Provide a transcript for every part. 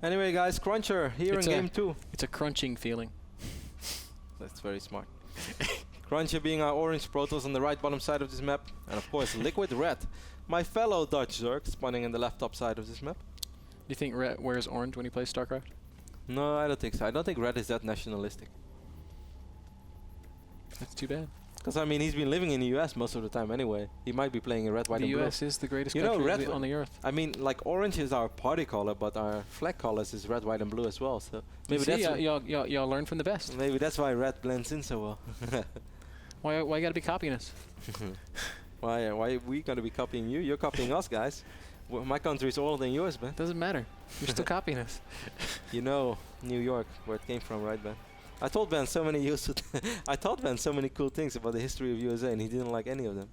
Anyway, guys, CrunCher here in game 2. It's a crunching feeling. That's very smart. CrunCher being our orange Protoss on the right bottom side of this map. And of course, Liquid Red, my fellow Dutch Zerg, spawning in the left top side of this map. Do you think Red wears orange when he plays StarCraft? No, I don't think so. I don't think Red is that nationalistic. That's too bad. Because, I mean, he's been living in the US most of the time anyway. He might be playing in red, white, and blue. The US is the greatest country on the earth. I mean, like, orange is our party color, but our flag colors is red, white, and blue as well. So maybe that's y'all learn from the best. Maybe that's why red blends in so well. Why you gotta be copying us? Why are we gonna be copying you? You're copying us, guys. My country is older than yours, man. Doesn't matter. You're still copying us. You know, New York, where it came from, right, Ben? I told Ben so many I taught Ben so many cool things about the history of USA, and he didn't like any of them.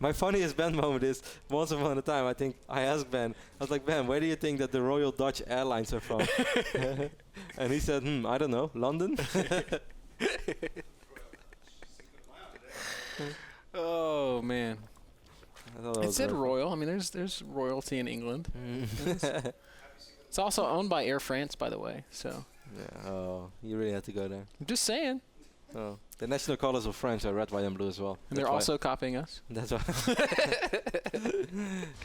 My funniest Ben moment is, once upon a time, I think I asked Ben, I was like, Ben, where do you think that the Royal Dutch Airlines are from? And he said, I don't know, London? Oh, man. It said royal. I mean, there's royalty in England. It's also owned by Air France, by the way, so... Yeah, oh, you really had to go there. I'm just saying. Oh, the national colors of France are red, white, and blue as well. And they're also copying us. That's why.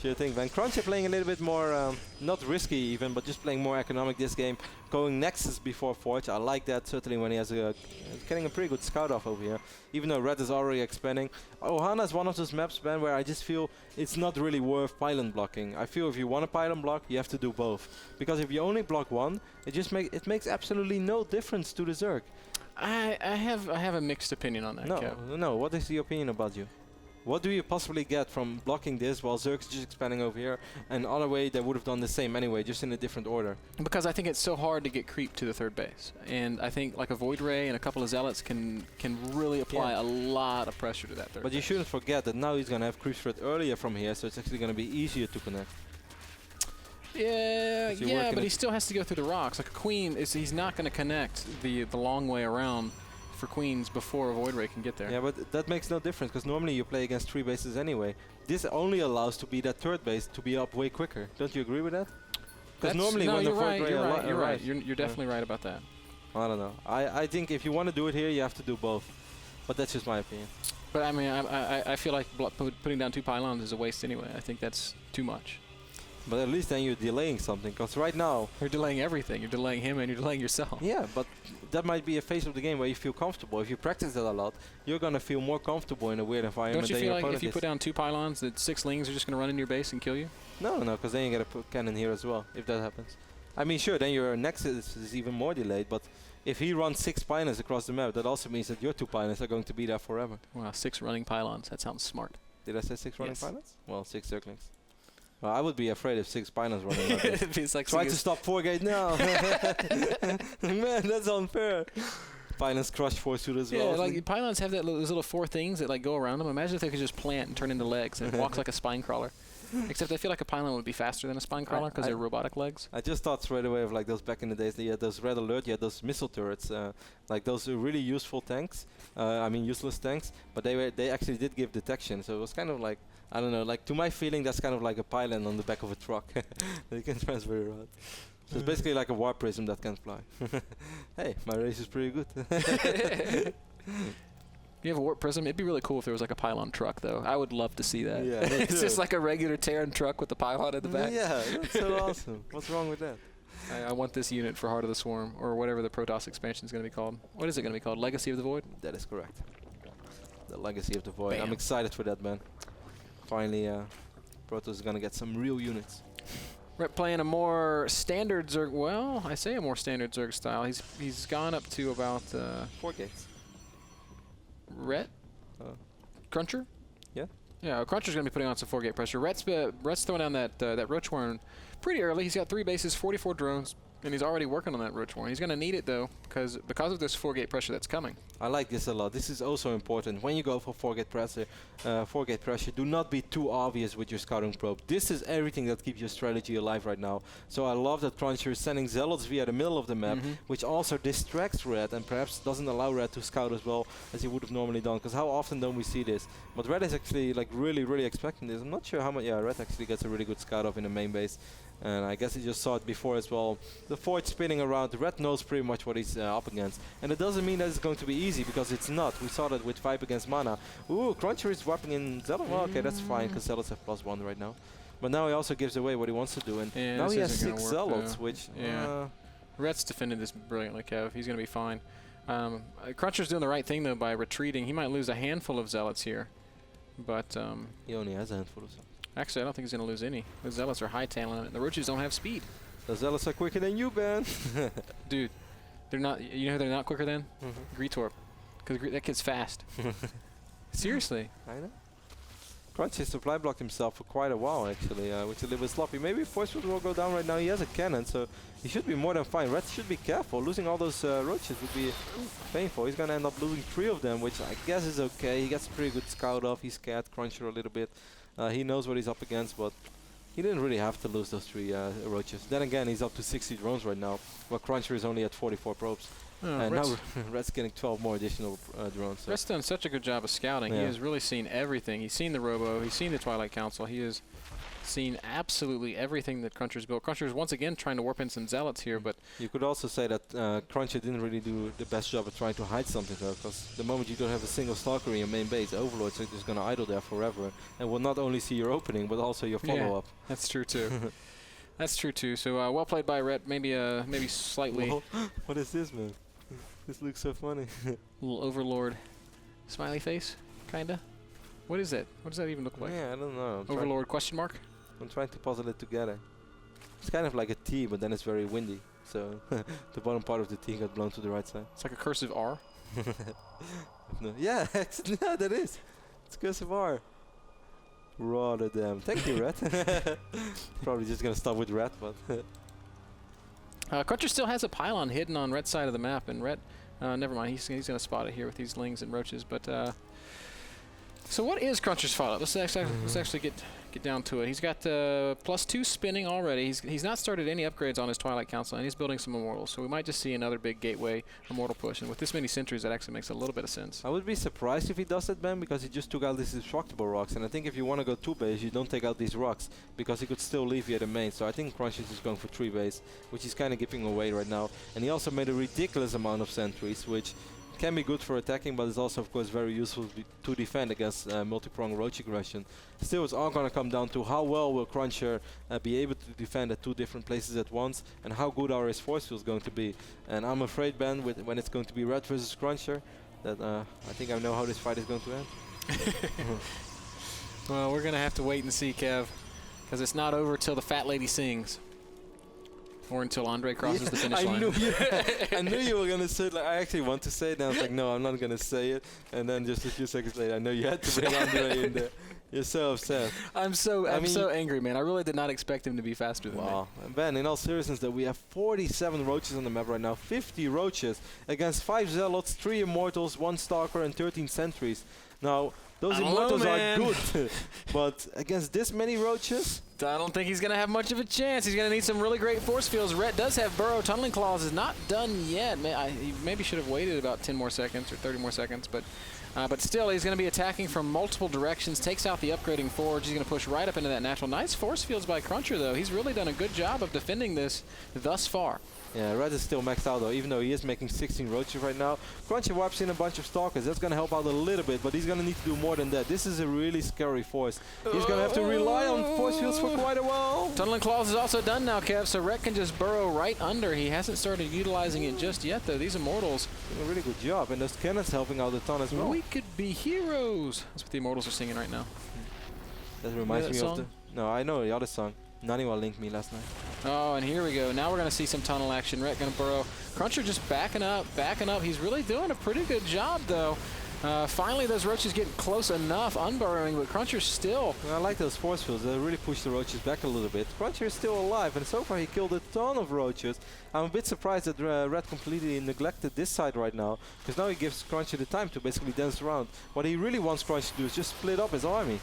Sure thing, Ben. CrunCher playing a little bit more, not risky even, but just playing more economic this game. Going Nexus before Forge. I like that certainly when he has getting a pretty good scout off over here. Even though Red is already expanding. Ohana is one of those maps, Ben, where I just feel it's not really worth pylon blocking. I feel if you want a pylon block, you have to do both. Because if you only block one, it makes absolutely no difference to the Zerg. I have a mixed opinion on that. No. What is the opinion about you? What do you possibly get from blocking this while Zerg's just expanding over here? And other way, they would have done the same anyway, just in a different order. Because I think it's so hard to get creep to the third base, and I think like a Void Ray and a couple of Zealots can really apply a lot of pressure to that third base. But you shouldn't forget that now he's gonna have creep threat earlier from here, so it's actually gonna be easier to connect. Yeah, but he still has to go through the rocks. Like a Queen, he's not going to connect the long way around for Queens before a Void Ray can get there. Yeah, but that makes no difference, because normally you play against 3 bases anyway. This only allows to be that third base to be up way quicker. Don't you agree with that? Because normally when the Void Ray you're right. You're definitely right about that. I don't know. I think if you want to do it here, you have to do both. But that's just my opinion. But I mean, I feel like putting down 2 pylons is a waste anyway. I think that's too much. But at least then you're delaying something, because right now... You're delaying everything. You're delaying him and you're delaying yourself. Yeah, but that might be a phase of the game where you feel comfortable. If you practice that a lot, you're going to feel more comfortable in a weird environment. Don't you feel like if you put down 2 pylons, that 6 lings are just going to run into your base and kill you? No, because then you get to put cannon here as well, if that happens. I mean, sure, then your Nexus is even more delayed, but if he runs 6 pylons across the map, that also means that your 2 pylons are going to be there forever. Wow, 6 running pylons. That sounds smart. Did I say 6 running pylons? Well, 6 circlings. Well, I would be afraid if 6 pylons running like this. Like Try to stop 4-gate now. Man, that's unfair. Pylons crush 4 shooters as well. Yeah, like pylons have those little 4 things that like go around them. Imagine if they could just plant and turn into legs and it walks like a spine crawler. Except I feel like a pylon would be faster than a spine crawler because they're robotic legs. I just thought straight away of like those back in the days. You had those Red Alert, you had those missile turrets, like those really useful tanks. I mean useless tanks, but they actually did give detection. So it was kind of like, I don't know, like to my feeling that's kind of like a pylon on the back of a truck that you can transfer around. So it's basically like a warp prism that can fly. Hey, my race is pretty good. You have a warp prism? It'd be really cool if there was like a pylon truck, though. I would love to see that. Yeah, it's just like a regular Terran truck with the pylon in the back. Yeah, that's so awesome. What's wrong with that? I want this unit for Heart of the Swarm, or whatever the Protoss expansion is going to be called. What is it going to be called? Legacy of the Void? That is correct. The Legacy of the Void. Bam. I'm excited for that, man. Finally, Protoss is going to get some real units. We're playing a more standard Zerg. Well, I say a more standard Zerg style. He's gone up to about 4 gates. Ret? CrunCher? Yeah. Yeah, CrunCher's going to be putting on some 4-gate pressure. Ret's throwing down that Roach Warren pretty early. He's got 3 bases, 44 drones, and he's already working on that Roach Warren. He's going to need it, though, because of this 4-gate pressure that's coming. I like this a lot. This is also important. When you go for 4-gate pressure, do not be too obvious with your scouting probe. This is everything that keeps your strategy alive right now. So I love that CrunCher is sending Zealots via the middle of the map, which also distracts Red and perhaps doesn't allow Red to scout as well as he would have normally done. Because how often don't we see this? But Red is actually like really expecting this. I'm not sure how much. Yeah, Red actually gets a really good scout off in the main base. And I guess he just saw it before as well. The Forge spinning around. The Red knows pretty much what he's up against. And it doesn't mean that it's going to be easy, because it's not. We saw that with Vibe against Mana. Ooh, CrunCher is wrapping in Zealot. Well, okay, that's fine, because Zealots have +1 right now. But now he also gives away what he wants to do. And now he has 6 Zealots, which... Red's defended this brilliantly, Kev. He's going to be fine. CrunCher's doing the right thing, though, by retreating. He might lose a handful of Zealots here. But... he only has a handful of Zealots. Actually, I don't think he's going to lose any. The Zealots are high-tailing it. The Roaches don't have speed. The Zealots are quicker than you, Ben. Dude, they're not. You know who they're not quicker than? Greetorp. Because that kid's fast. Seriously. I know. CrunCher supply blocked himself for quite a while, actually, which is a little bit sloppy. Maybe Force Field will go down right now. He has a cannon, so he should be more than fine. Red should be careful. Losing all those Roaches would be painful. He's going to end up losing 3 of them, which I guess is okay. He gets a pretty good scout off. He scared CrunCher a little bit. He knows what he's up against, but he didn't really have to lose those 3 Roaches. Then again, he's up to 60 drones right now, while CrunCher is only at 44 probes. And now Red's getting 12 more additional drones. So. Red's done such a good job of scouting. He has really seen everything. He's seen the Robo. He's seen the Twilight Council. He has seen absolutely everything that CrunCher's built. CrunCher's once again trying to warp in some Zealots here, but... You could also say that CrunCher didn't really do the best job of trying to hide something, though, because the moment you don't have a single Stalker in your main base, Overlords are just going to idle there forever, and will not only see your opening, but also your follow-up. Yeah, that's true, too. That's true, too. So, well played by Red. Maybe slightly... Whoa. What is this, man? This looks so funny. Little Overlord smiley face, kinda. What is that? What does that even look like? Yeah, I don't know. Overlord question mark? I'm trying to puzzle it together. It's kind of like a T, but then it's very windy. So the bottom part of the T got blown to the right side. It's like a cursive R. No. Yeah, no, that is. It's cursive R. Rotterdam. Thank you, Red. Probably just gonna stop with Red, but. CrunCher still has a pylon hidden on Red's side of the map, and Red, never mind, he's going to spot it here with these Lings and Roaches. But so what is CrunCher's follow-up? Let's actually get down to it. He's got +2 spinning already. He's not started any upgrades on his Twilight Council, and he's building some Immortals. So we might just see another big gateway Immortal push. And with this many sentries, that actually makes a little bit of sense. I would be surprised if he does that, Ben, because he just took out these destructible rocks. And I think if you want to go 2 base, you don't take out these rocks, because he could still leave you at the main. So I think CrunCher is just going for 3 base, which he's kind of giving away right now. And he also made a ridiculous amount of sentries, which can be good for attacking, but it's also, of course, very useful to defend against multi-pronged Roach aggression. Still, it's all going to come down to how well will CrunCher be able to defend at 2 different places at once, and how good are his force fields going to be. And I'm afraid, Ben, when it's going to be Red versus CrunCher, that I think I know how this fight is going to end. Well, we're going to have to wait and see, Kev, because it's not over till the fat lady sings. Or until Andre crosses the finish line. I knew you were going to say it. Like, I actually want to say it, and I was like, no, I'm not going to say it. And then just a few seconds later, I know you had to bring Andre in there. You're so upset. I'm so angry, man. I really did not expect him to be faster than me. Ben, in all seriousness, we have 47 Roaches on the map right now. 50 Roaches against 5 Zealots, 3 Immortals, 1 Stalker, and 13 Sentries. Now, those Immortals are good, but against this many Roaches? I don't think he's going to have much of a chance. He's going to need some really great force fields. Red does have Burrow. Tunneling Claws is not done yet. He maybe should have waited about 10 more seconds or 30 more seconds, but still, he's going to be attacking from multiple directions, takes out the upgrading Forge. He's going to push right up into that natural. Nice force fields by CrunCher, though. He's really done a good job of defending this thus far. Yeah, Red is still maxed out, though, even though he is making 16 Roaches right now. CrunCher wipes in a bunch of Stalkers. That's going to help out a little bit, but he's going to need to do more than that. This is a really scary force. He's going to have to rely on force fields for quite a while. Tunneling Claws is also done now, Kev, so Red can just burrow right under. He hasn't started utilizing it just yet, though. These Immortals doing a really good job, and those cannons helping out a ton as well. We could be heroes. That's what the Immortals are singing right now. That reminds me of the... No, I know the other song. Naniwa linked me last night. Oh, and here we go. Now we're going to see some tunnel action. Red going to burrow. CrunCher just backing up. He's really doing a pretty good job, though. Finally, those Roaches getting close enough, unburrowing, but CrunCher still... I like those force fields. They really push the Roaches back a little bit. CrunCher is still alive, and so far he killed a ton of Roaches. I'm a bit surprised that Red completely neglected this side right now, because now he gives CrunCher the time to basically dance around. What he really wants CrunCher to do is just split up his army.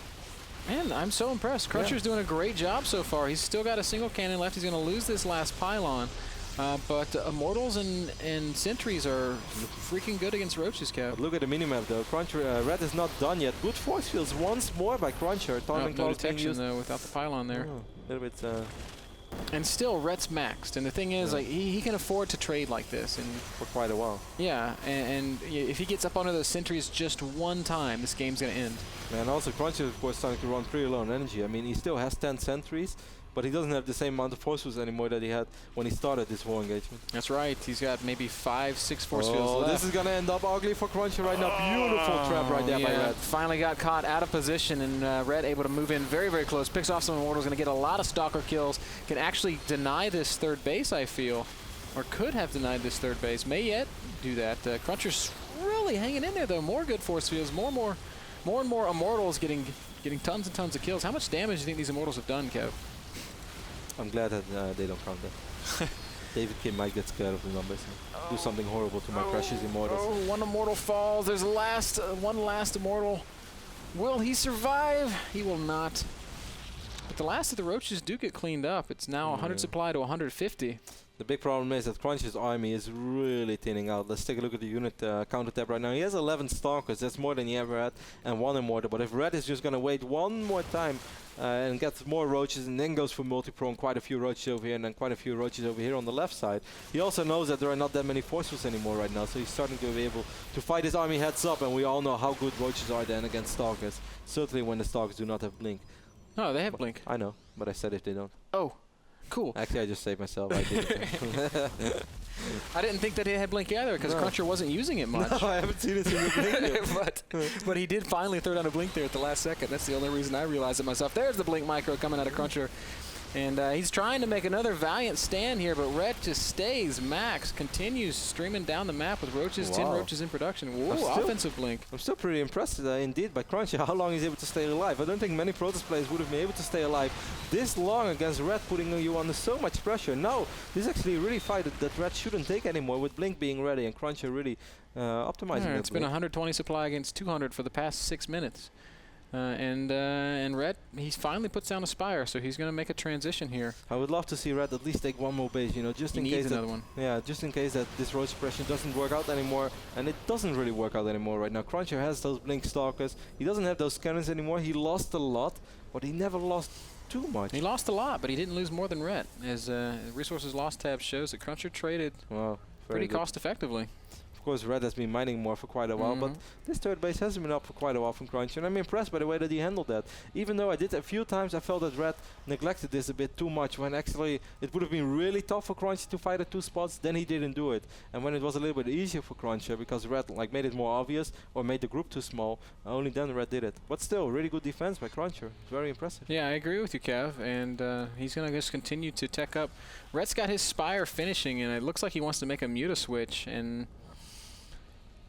Man, I'm so impressed. CrunCher's doing a great job so far. He's still got a single cannon left. He's going to lose this last pylon. But Immortals and Sentries are freaking good against Roaches, Kev. But look at the minimap, though. CrunCher, Red is not done yet. Good force fields once more by CrunCher. No detection, though, without the pylon there. A little bit And still, Rhett's maxed. And the thing is, like, he can afford to trade like this. And for quite a while. Yeah, and if he gets up under those sentries just one time, this game's going to end. And also, CrunCher, of course, starting to run pretty low on energy. I mean, he still has 10 sentries, but he doesn't have the same amount of force fields anymore that he had when he started this war engagement. That's right. He's got maybe 5, 6 force fields left. This is going to end up ugly for CrunCher right now. Beautiful trap right there by Red. Finally got caught out of position, and Red able to move in very, very close. Picks off some Immortals, going to get a lot of Stalker kills. Can actually deny this third base, I feel. Or could have denied this third base. May yet do that. CrunCher's really hanging in there, though. More good force fields. More and more Immortals getting tons and tons of kills. How much damage do you think these Immortals have done, Kev? I'm glad that they don't count that. David Kim might get scared of the numbers and do something horrible to my precious Immortals. Oh, one Immortal falls. There's one last Immortal. Will he survive? He will not. But the last of the Roaches do get cleaned up. It's now 100 supply to 150. The big problem is that CrunCher's army is really thinning out. Let's take a look at the unit counter tab right now. He has 11 Stalkers. That's more than he ever had, and 1 Immortal. But if Red is just going to wait one more time and gets more Roaches and then goes for multi-prong, quite a few Roaches over here and then quite a few Roaches over here on the left side. He also knows that there are not that many forces anymore right now, so he's starting to be able to fight his army heads up, and we all know how good Roaches are then against Stalkers. Certainly when the Stalkers do not have Blink. No, they have Blink. I know, but I said if they don't. Oh, cool. Actually, I just saved myself. I did. I didn't think that he had Blink either, because CrunCher wasn't using it much. No, I haven't seen it since Blink. but he did finally throw down a Blink there at the last second. That's the only reason I realized it myself. There's the Blink micro coming out of CrunCher. And he's trying to make another valiant stand here, but Red just stays max, continues streaming down the map with Roaches, 10 Roaches in production. Whoa, offensive Blink. I'm still pretty impressed indeed by CrunCher, how long he's able to stay alive. I don't think many Protoss players would have been able to stay alive this long against Red, putting you under so much pressure. No, this is actually really a fight that Red shouldn't take anymore, with Blink being ready and CrunCher really optimizing. It's been 120 supply against 200 for the past 6 minutes. And Red, he finally puts down a Spire, so he's going to make a transition here. I would love to see Red at least take one more base, you know, just in case another one. Yeah, just in case that this Roach suppression doesn't work out anymore, and it doesn't really work out anymore right now. CrunCher has those Blink Stalkers. He doesn't have those cannons anymore. He lost a lot, but he never lost too much. He lost a lot, but he didn't lose more than Red. As resources lost tab shows that CrunCher traded pretty cost effectively. Of course, Red has been mining more for quite a while, but this third base hasn't been up for quite a while from CrunCher, and I'm impressed by the way that he handled that. Even though I did a few times, I felt that Red neglected this a bit too much, when actually it would have been really tough for CrunCher to fight at 2 spots, then he didn't do it. And when it was a little bit easier for CrunCher, because Red made it more obvious, or made the group too small, only then Red did it. But still, really good defense by CrunCher. Very impressive. Yeah, I agree with you, Kev, and he's going to just continue to tech up. Red's got his Spire finishing, and it looks like he wants to make a Muta switch, and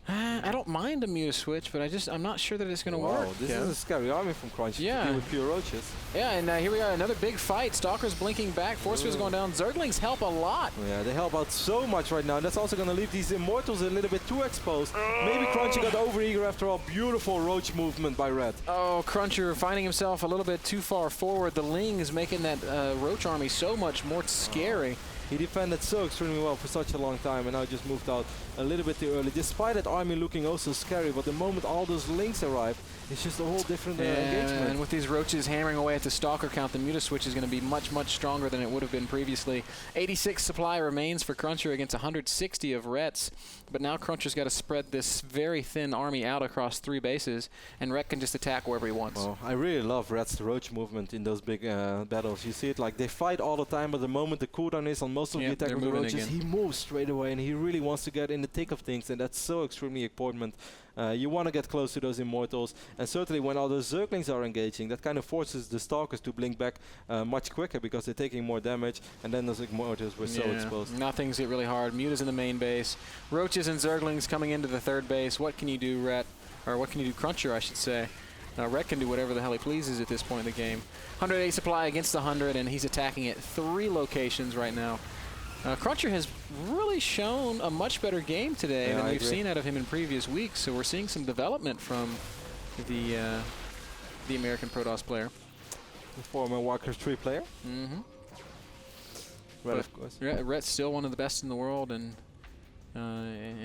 I don't mind a Muta switch, but I'm not sure that it's going to work. This is a scary army from CrunCher to deal with pure Roaches. Yeah, and here we are, another big fight. Stalker's blinking back, Force Field's going down. Zerglings help a lot. Yeah, they help out so much right now. That's also going to leave these Immortals a little bit too exposed. Maybe CrunCher got over-eager after all. Beautiful Roach movement by Red. Oh, CrunCher finding himself a little bit too far forward. The Ling is making that Roach army so much more scary. He defended so extremely well for such a long time, and now just moved out a little bit too early, despite that army looking also scary. But the moment all those Links arrive, it's just a whole different engagement. And with these Roaches hammering away at the Stalker count, the Muta switch is going to be much, much stronger than it would have been previously. 86 supply remains for CrunCher against 160 of Ret's. But now CrunCher's got to spread this very thin army out across 3 bases, and Ret can just attack wherever he wants. Oh, I really love Ret's Roach movement in those big battles. You see it like they fight all the time, but the moment the cooldown is on most of the attack with the Roaches, he moves straight away, and he really wants to get in the thick of things, and that's so extremely important. You want to get close to those Immortals, and certainly when all those Zerglings are engaging, that kind of forces the Stalkers to blink back much quicker, because they're taking more damage, and then those Immortals were so exposed. Now things get really hard. Muta's in the main base. Roaches and Zerglings coming into the third base. What can you do, Ret? Or what can you do, CrunCher, I should say. Ret can do whatever the hell he pleases at this point in the game. 108 supply against 100, and he's attacking at 3 locations right now. CrunCher has really shown a much better game today than we've seen out of him in previous weeks, so we're seeing some development from the American Protoss player. The former Warcraft 3 player. Ret, of course. Ret's still one of the best in the world, and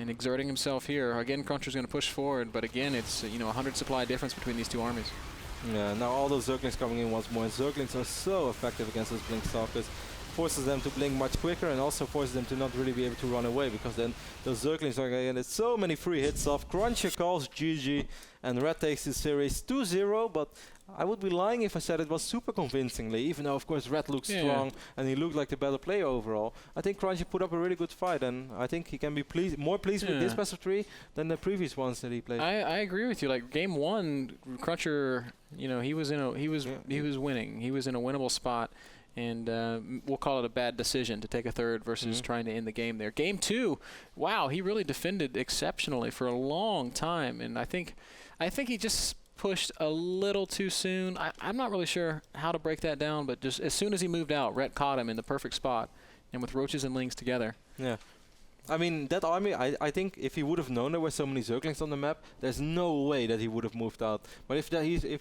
exerting himself here. Again, CrunCher's going to push forward, but again, it's 100 supply difference between these 2 armies. Yeah, now all those Zerglings coming in once more. Zerglings are so effective against those Blink Stalkers. forces them to blink much quicker and also forces them to not really be able to run away, because then those Zerglings are going to get so many free hits off. CrunCher calls GG, and Red takes this series 2-0, but I would be lying if I said it was super convincingly, even though of course Red looks strong and he looked like the better player overall. I think CrunCher put up a really good fight, and I think he can be more pleased with this best of 3 than the previous ones that he played. I agree with you. Like game 1, CrunCher, you know, he was winning. He was in a winnable spot, and we'll call it a bad decision to take a third versus trying to end the game there. Game 2, wow, he really defended exceptionally for a long time, and I think he just pushed a little too soon. I'm not really sure how to break that down, but just as soon as he moved out, Rhett caught him in the perfect spot, and with Roaches and Lings together. Yeah. I mean, that army, I think if he would have known there were so many Zerglings on the map, there's no way that he would have moved out. But if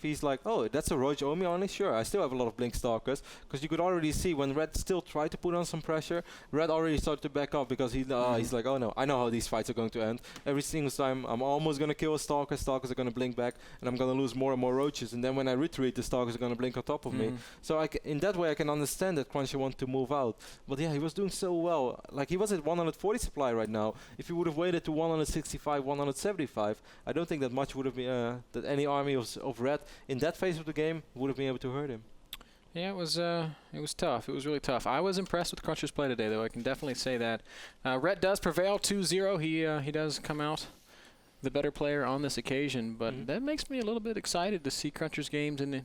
he's like, oh, that's a Roach army only, sure, I still have a lot of Blink Stalkers, because you could already see when Red still tried to put on some pressure, Red already started to back off, because he's like, oh no, I know how these fights are going to end. Every single time I'm almost going to kill a Stalker, Stalkers are going to blink back, and I'm going to lose more and more Roaches, and then when I retreat, the Stalkers are going to blink on top of me. So in that way I can understand that CrunCher wanted to move out. But yeah, he was doing so well. Like, he was at 140 supply right now. If he would have waited to 165, 175, I don't think that much would have been that any army of Red in that phase of the game would have been able to hurt him. Yeah, it was tough. It was really tough. I was impressed with CrunCher's play today, though. I can definitely say that. Red does prevail 2-0. He does come out the better player on this occasion, but that makes me a little bit excited to see CrunCher's games in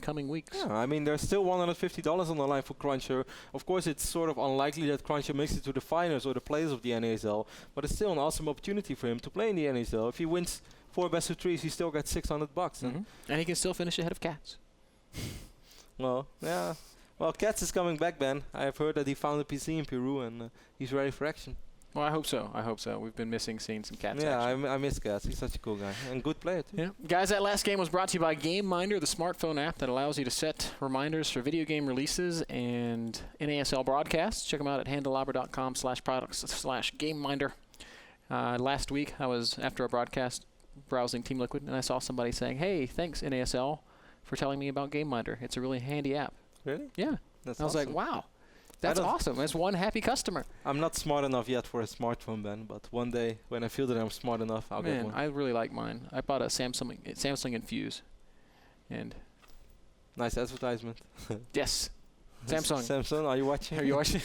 coming weeks. Yeah, I mean, there's still $150 on the line for CrunCher. Of course, it's sort of unlikely that CrunCher makes it to the finals or the playoffs of the NASL, but it's still an awesome opportunity for him to play in the NASL. If he wins 4 best of 3s, he still gets $600. And he can still finish ahead of Cats. Well, yeah. Well, Cats is coming back, Ben. I have heard that he found a PC in Peru, and he's ready for action. Well, I hope so. I hope so. We've been missing seeing some Cats. Yeah, I miss Cats. He's such a cool guy and good player too. Yeah, guys, that last game was brought to you by GameMinder, the smartphone app that allows you to set reminders for video game releases and NASL broadcasts. Check them out at handleabra.com/products/GameMinder. Last week, I was after a broadcast browsing Team Liquid, and I saw somebody saying, "Hey, thanks NASL for telling me about GameMinder. It's a really handy app." Really? Yeah. That's I was awesome. like, wow. That's awesome. That's one happy customer. I'm not smart enough yet for a smartphone, Ben, but one day when I feel that I'm smart enough, I'll get one. I really like mine. I bought a Samsung Infuse, and nice advertisement. yes, Samsung. Samsung, are you watching? Are you watching?